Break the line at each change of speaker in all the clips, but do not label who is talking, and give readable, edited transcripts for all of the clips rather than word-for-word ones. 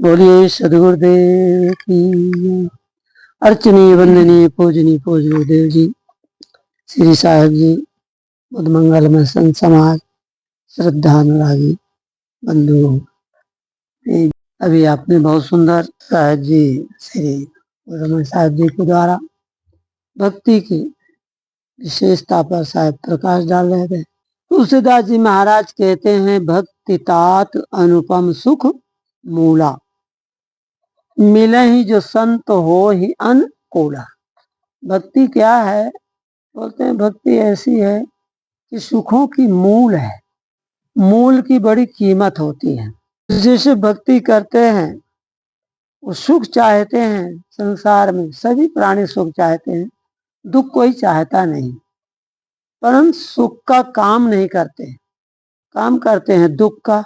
बोलिए सदगुरुदेव की। अर्चनीय वंदनीय पूजनीय पूज्य गुरुदेव जी, श्री साहिब जी, बुद्ध मंगल में संत समाज, श्रद्धा अनुरागी बंधु। अभी आपने बहुत सुंदर साहिब जी, श्री रमन साहिब जी के द्वारा भक्ति की विशेषता पर साहिब प्रकाश डाल रहे थे। तुलसीदास जी महाराज कहते हैं, भक्ति तात अनुपम सुख मूला, मिले ही जो संत हो ही अनुकूला। भक्ति क्या है? बोलते हैं भक्ति ऐसी है कि सुखों की मूल है, मूल की बड़ी कीमत होती है। जिसे भक्ति करते हैं वो सुख चाहते हैं। संसार में सभी प्राणी सुख चाहते हैं, दुख कोई चाहता नहीं, परंतु सुख का काम नहीं करते, काम करते हैं दुख का,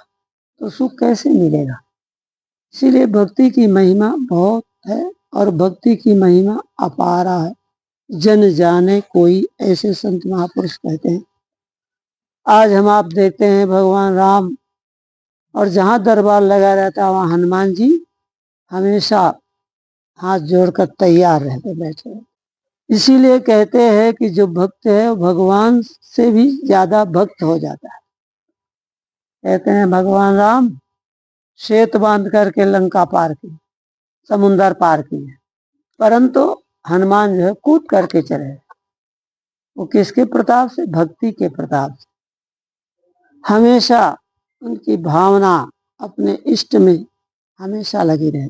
तो सुख कैसे मिलेगा? इसीलिए भक्ति की महिमा बहुत है और भक्ति की महिमा अपार है। जन जाने कोई, ऐसे संत महापुरुष कहते हैं। आज हम आप देखते हैं भगवान राम, और जहां दरबार लगा रहता है वहां हनुमान जी हमेशा हाथ जोड़कर तैयार रहते बैठे। इसीलिए कहते हैं कि जो भक्त है वो भगवान से भी ज्यादा भक्त हो जाता है। कहते हैं भगवान राम श्वेत बांध करके लंका पार की, समुन्दर पार किए, परंतु हनुमान जो है कूद करके चले। वो किसके प्रताप से? भक्ति के प्रताप से। हमेशा उनकी भावना अपने इष्ट में हमेशा लगी रहे।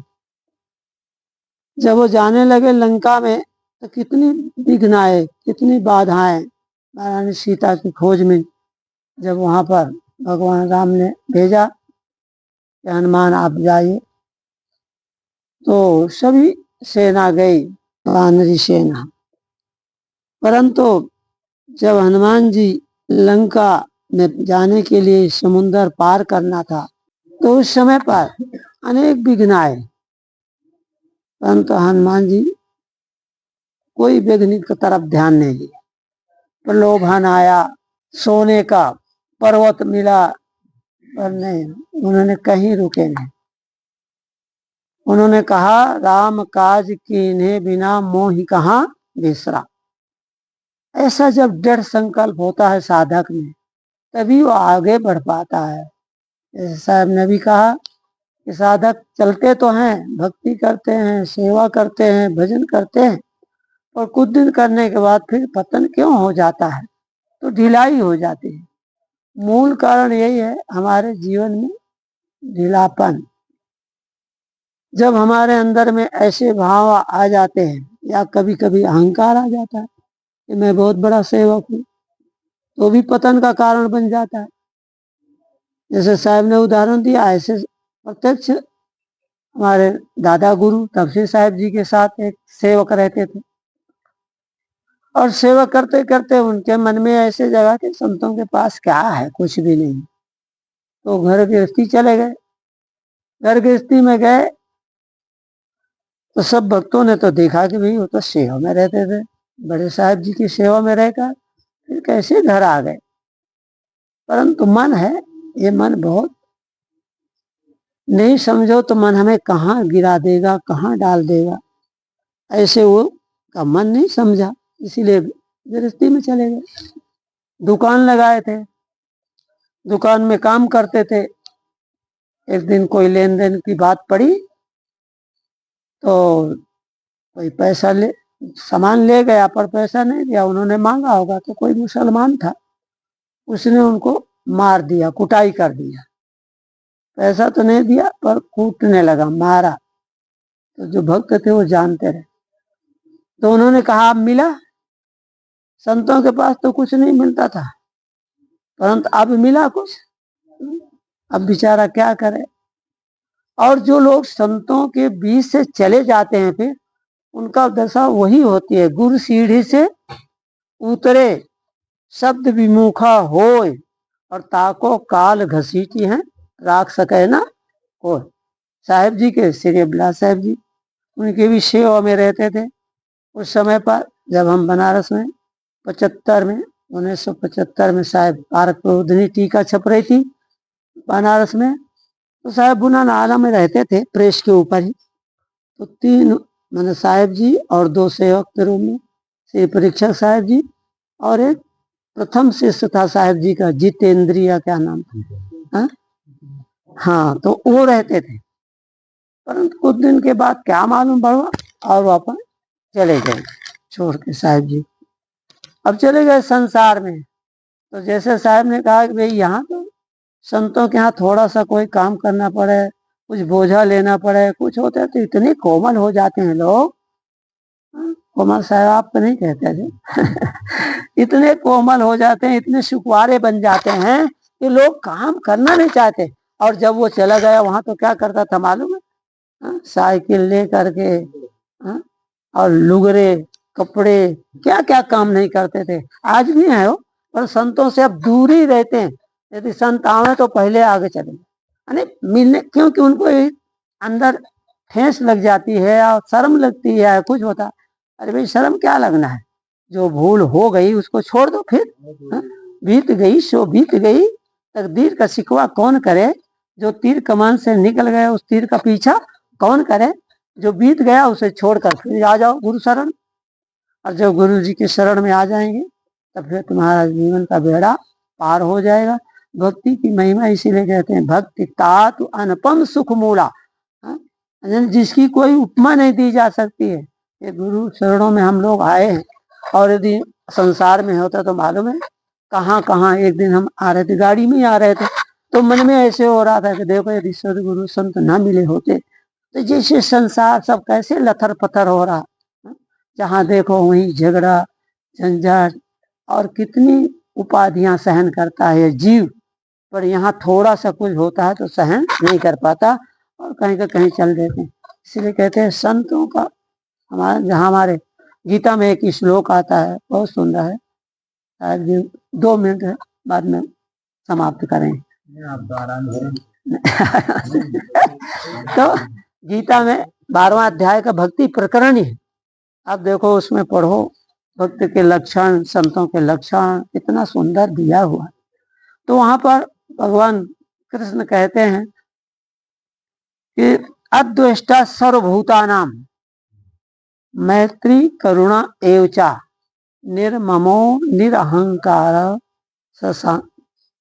जब वो जाने लगे लंका में तो कितनी विघ्न आए, कितनी बाधाएं महारानी सीता की खोज में। जब वहां पर भगवान राम ने भेजा कि हनुमान आप जाइए, तो सभी सेना गई, वानरी सेना। परंतु जब हनुमान जी लंका में जाने के लिए समुन्दर पार करना था, तो उस समय पर अनेक विघ्न आए, परंतु हनुमान जी कोई विघ्न की तरफ ध्यान नहीं दिया। प्रलोभन आया, सोने का पर्वत मिला, पर नहीं, उन्होंने कहीं रुके नहीं। उन्होंने कहा, राम काज कीन्हे बिना मोहि कहाँ बिसरा। ऐसा जब दृढ़ संकल्प होता है साधक में, तभी वो आगे बढ़ पाता है। जैसे साहब ने भी कहा कि साधक चलते तो हैं, भक्ति करते हैं, सेवा करते हैं, भजन करते हैं, और कुछ दिन करने के बाद फिर पतन क्यों हो जाता है? तो ढिलाई हो जाती है। मूल कारण यही है हमारे जीवन में ढीलापन। जब हमारे अंदर में ऐसे भाव आ जाते हैं, या कभी कभी अहंकार आ जाता है कि मैं बहुत बड़ा सेवक हूँ, तो भी पतन का कारण बन जाता है। जैसे साहब ने उदाहरण दिया, ऐसे प्रत्यक्ष हमारे दादा गुरु तफसीर साहब जी के साथ एक सेवक रहते थे, और सेवा करते करते उनके मन में ऐसे जगह के संतों के पास क्या है, कुछ भी नहीं, तो घर गृहस्थी चले गए। घर गृहस्थी में गए तो सब भक्तों ने तो देखा कि भाई वो तो सेवा में रहते थे, बड़े साहब जी की सेवा में रहकर फिर कैसे घर आ गए? परंतु मन है, ये मन बहुत नहीं समझो तो मन हमें कहाँ गिरा देगा, कहाँ डाल देगा, ऐसे वो का मन नहीं समझा, इसीलिए गृहस्थी में चले गए। दुकान लगाए थे, दुकान में काम करते थे। एक दिन कोई लेन देन की बात पड़ी, तो कोई पैसा ले, सामान ले गया पर पैसा नहीं दिया। उन्होंने मांगा होगा, तो कोई मुसलमान था, उसने उनको मार दिया, कुटाई कर दिया। पैसा तो नहीं दिया पर कूटने लगा, मारा। तो जो भक्त थे वो जानते रहे, तो उन्होंने कहा अब मिला? संतों के पास तो कुछ नहीं मिलता था, परंतु अब मिला कुछ, अब बेचारा क्या करे। और जो लोग संतों के बीच से चले जाते हैं, फिर उनका दशा वही होती है, गुरु सीढ़ी से उतरे शब्द विमुखा होय, और ताको काल घसीटी है राख सके ना कोई। साहेब जी के श्री अभिलाष साहब जी, उनके भी सेवा में रहते थे। उस समय पर जब हम बनारस में 75 में 1975 में साहेब पारक प्रबोधिनी टीका छप रही थी बनारस में, तो साहेब बुना नाला में रहते थे, प्रेस के ऊपर ही। तो 3 मैंने साहेब जी और 2 सेवक के रूम में, श्री परीक्षक साहेब जी और एक प्रथम शिष्य था साहेब जी का, जितेंद्रिया क्या नाम था। हाँ, तो वो रहते थे। परंतु कुछ दिन के बाद क्या मालूम पड़ा, और वापस चले गए छोड़ के साहेब जी। अब चले गए संसार में। तो जैसे साहब ने कहा कि भाई यहाँ तो संतों के यहाँ थोड़ा सा कोई काम करना पड़े, कुछ बोझा लेना पड़े, कुछ होता है तो इतने कोमल हो जाते हैं लोग। कोमल साहब आपको नहीं कहते थे इतने कोमल हो जाते हैं, इतने सुखवारे बन जाते हैं कि लोग काम करना नहीं चाहते। और जब वो चला गया वहां तो क्या करता था मालूम है? साइकिल ले करके, हाँ, और लुगरे कपड़े, क्या क्या काम नहीं करते थे। आज भी है वो, पर संतों से अब दूर ही रहते हैं। यदि संत आवे तो पहले आगे चले, यानी मिलने, क्योंकि उनको अंदर ठेस लग जाती है और शर्म लगती है, कुछ होता। अरे भाई शर्म क्या लगना है, जो भूल हो गई उसको छोड़ दो फिर। बीत गई सो बीत गई, तकदीर का शिकवा कौन करे। जो तीर कमान से निकल गए उस तीर का पीछा कौन करे। जो बीत गया उसे छोड़कर फिर आ जाओ गुरु शरण। और जब गुरु जी के शरण में आ जाएंगे तब फिर तुम्हारा जीवन का बेड़ा पार हो जाएगा। भक्ति की महिमा इसीलिए कहते हैं, भक्ति तातु अनुपम सुख मूला, जिसकी कोई उपमा नहीं दी जा सकती है। ये गुरु शरणों में हम लोग आए हैं। और यदि संसार में होता तो मालूम है कहाँ कहाँ। एक दिन हम आ रहे थे, गाड़ी में ही आ रहे थे, तो मन में ऐसे हो रहा था कि देखो यदि सदगुरु संत ना मिले होते तो जैसे संसार सब कैसे लथर पथर हो रहा। जहाँ देखो वहीं झगड़ा झंझट और कितनी उपाधियां सहन करता है जीव। पर यहाँ थोड़ा सा कुछ होता है तो सहन नहीं कर पाता और कहीं का कहीं चल देते हैं। इसलिए कहते हैं संतों का, हमारा जहाँ हमारे गीता में एक श्लोक आता है, बहुत सुंदर है। शायद 2 मिनट है, बाद में समाप्त करें। आप तो आराम तो गीता में 12वां अध्याय का भक्ति प्रकरण ही है। आप देखो उसमें पढ़ो भक्त के लक्षण, संतों के लक्षण इतना सुंदर दिया हुआ है। तो वहां पर भगवान कृष्ण कहते हैं कि अद्वेष्टा सर्वभूतानाम मैत्री करुणा एवचा निर्ममो निरहंकार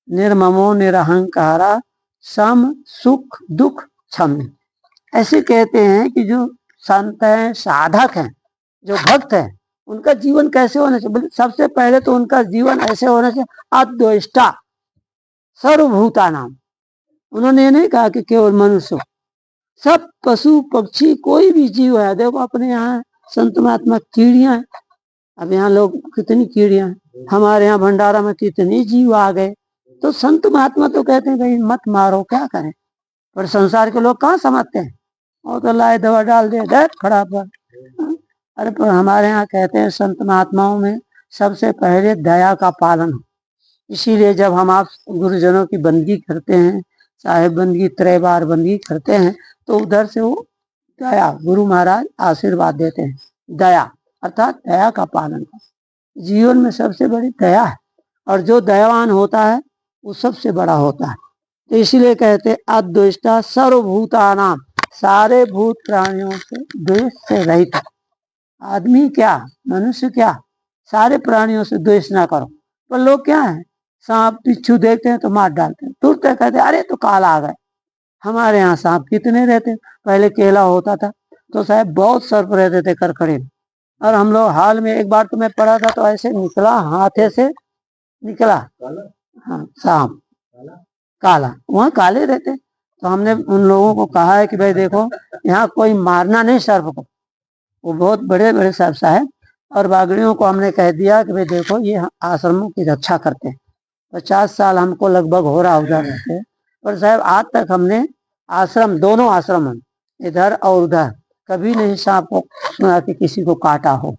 निर्ममो निरहंकार सम सुख दुख क्षम। ऐसे कहते हैं कि जो संत हैं, साधक हैं, जो भक्त हैं, उनका जीवन कैसे होना चाहिए। सबसे पहले तो उनका जीवन ऐसे होना चाहिए, अद्वेष्टा सर्वभूता नाम। उन्होंने ये नहीं कहा कि केवल मनुष्य, सब पशु पक्षी कोई भी जीव है। देखो अपने यहाँ संत महात्मा कीड़ियां हैं। अब यहाँ लोग कितनी कीड़ियां हैं, हमारे यहाँ भंडारा में कितने जीव आ गए। तो संत महात्मा तो कहते हैं भाई मत मारो, क्या करें। पर संसार के लोग कहाँ समझते हैं, वो तो लाए दवा डाल दे दे खड़ा पर। अरे पर हमारे यहाँ कहते हैं संत महात्माओं में सबसे पहले दया का पालन हो। इसीलिए जब हम आप गुरुजनों की बंदगी करते हैं, साहेब बंदगी, त्रैबार बंदगी करते हैं, तो उधर से वो दया, गुरु महाराज आशीर्वाद देते हैं। दया अर्थात दया का पालन कर। जीवन में सबसे बड़ी दया है, और जो दयावान होता है वो सबसे बड़ा होता है। तो इसीलिए कहते हैं अद्वेष्टा सर्वभूतानाम, सारे भूत प्राणियों से द्वेष से रहित। आदमी क्या, मनुष्य क्या, सारे प्राणियों से द्वेष ना करो। पर लोग क्या है, सांप बिच्छू देखते हैं तो मार डालते हैं, तुरंत कहते हैं अरे तो काल आ गए। हमारे यहाँ सांप कितने रहते, पहले केला होता था तो साहब बहुत सर्प रहते थे करकड़े में। और हम लोग हाल में एक बार तो मैं पढ़ा था तो ऐसे निकला, हाथे से निकला, हाँ सांप काला, वहाँ काले रहते। तो हमने उन लोगों को कहा है कि भाई देखो यहाँ कोई मारना नहीं सर्प को, वो बहुत बड़े बड़े सर्प साहब। और बागड़ियों को हमने कह दिया कि भाई देखो ये आश्रमों की रक्षा करते हैं। 50 साल हमको लगभग हो रहा उधर रहते, पर साहब आज तक हमने आश्रम, दोनों आश्रम इधर और उधर, कभी नहीं सांप को सुना कि किसी को काटा हो।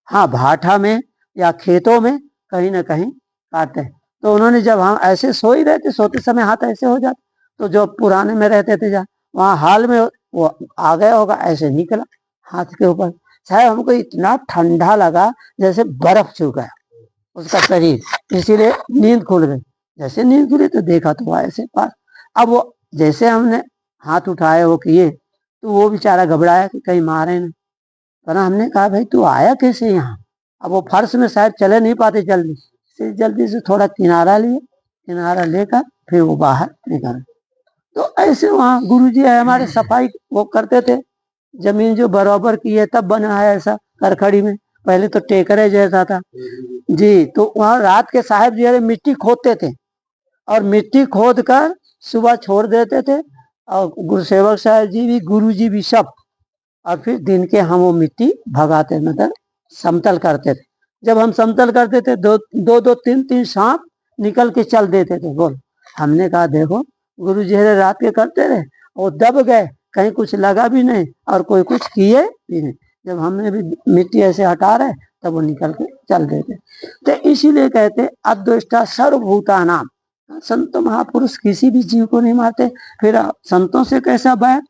हाँ भाठा में या खेतों में कहीं ना कहीं काटते हैं। तो उन्होंने जब हम ऐसे सो ही रहते, सोते समय हाथ ऐसे हो जाते, तो जो पुराने में रहते थे जहाँ, वहाँ हाल में वो आ गया होगा, ऐसे निकला हाथ के ऊपर। शायद हमको इतना ठंडा लगा जैसे बर्फ छू गया उसका शरीर, इसीलिए नींद खुल गई। जैसे नींद खुली तो देखा तो ऐसे पास। अब वो जैसे हमने हाथ उठाए वो किए तो वो बेचारा घबराया कि कहीं मारे ना। पर हमने कहा भाई तू आया कैसे यहाँ? अब वो फर्श में शायद चले नहीं पाते जल्दी से थोड़ा किनारा लिए, किनारा लेकर फिर वो बाहर निकल। तो ऐसे वहाँ गुरुजी है हमारे, सफाई वो करते थे। जमीन जो बराबर की है तब बना है ऐसा करखड़ी में, पहले तो टेकरे जैसा था जी। तो वहाँ रात के साहब जी मिट्टी खोदते थे और मिट्टी खोद कर सुबह छोड़ देते थे, और गुरुसेवक साहब जी भी गुरु जी भी सब, और फिर दिन के हम वो मिट्टी भगाते मतलब समतल करते थे। जब हम समतल करते थे दो दो, दो तीन तीन सांप निकल के चल देते थे। बोल, हमने कहा देखो गुरु जी रात के करते रहे और दब गए, कहीं कुछ लगा भी नहीं और कोई कुछ किए भी नहीं। जब हमने भी मिट्टी ऐसे हटा रहे तब वो निकल के चल देते। तो इसीलिए कहते अद्वेष्टा सर्वभूता नाम। संत महापुरुष किसी भी जीव को नहीं मारते, फिर संतों से कैसा बैर?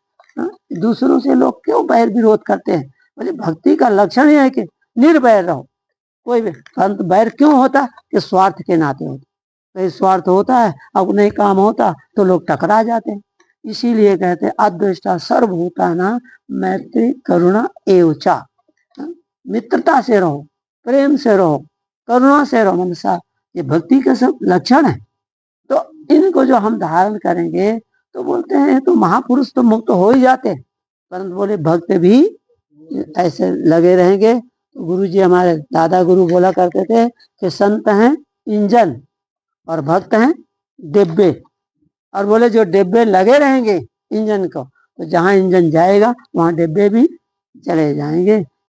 दूसरों से लोग क्यों बैर विरोध करते हैं? बोले भक्ति का लक्षण ही है कि निर्वैर रहो। कोई भी संत बैर क्यों होता? कि स्वार्थ के नाते होता। कहीं स्वार्थ होता है, अब नहीं काम होता तो लोग टकरा जाते हैं। इसीलिए कहते हैं अद्वेष्टा सर्वभूता ना मैत्री करुणा एवचा। मित्रता से रहो, प्रेम से रहो, करुणा से रहो मनसा। ये भक्ति के सब लक्षण है। तो इनको जो हम धारण करेंगे तो बोलते हैं तो महापुरुष तो मुक्त हो ही जाते, परंतु बोले भक्त भी ऐसे लगे रहेंगे। तो गुरु जी हमारे दादा गुरु बोला करते थे कि संत हैं इंजन और भक्त हैं डिब्बे। और बोले जो डिब्बे लगे रहेंगे इंजन को, तो जहां इंजन जाएगा वहां डिब्बे भी चले जाएंगे।